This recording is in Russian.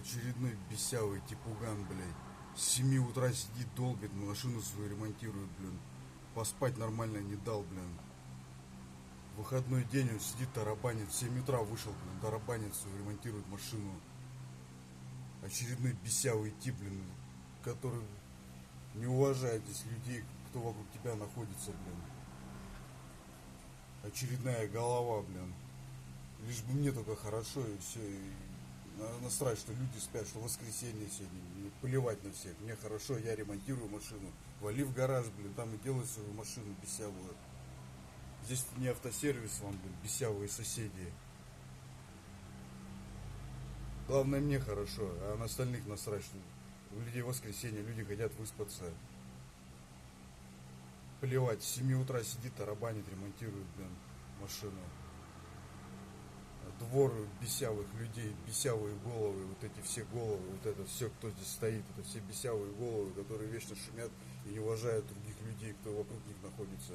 Очередной бесявый типуган, блядь. С 7 утра сидит, долбит, машину свою ремонтирует, блин. Поспать нормально не дал, блин. В выходной день он сидит, тарабанит. В 7 утра вышел, блин, тарабанит свою, ремонтирует машину. Очередной бесявый тип, блин, который не уважает здесь людей, кто вокруг тебя находится, блин. Очередная голова, блин. Лишь бы мне только хорошо и все. И насрать, что люди спят, что воскресенье сегодня. И плевать на всех. Мне хорошо, я ремонтирую машину. Вали в гараж, блин, там и делай свою машину бесявую. Здесь не автосервис вам, блин, бесявые соседи. Главное мне хорошо, а на остальных насрать, что у людей воскресенье, люди хотят выспаться. Плевать, с 7 утра сидит, тарабанит, ремонтирует, блин, машину. Двор бесявых людей, бесявые головы, вот эти все головы, вот это все, кто здесь стоит, это все бесявые головы, которые вечно шумят и не уважают других людей, кто вокруг них находится.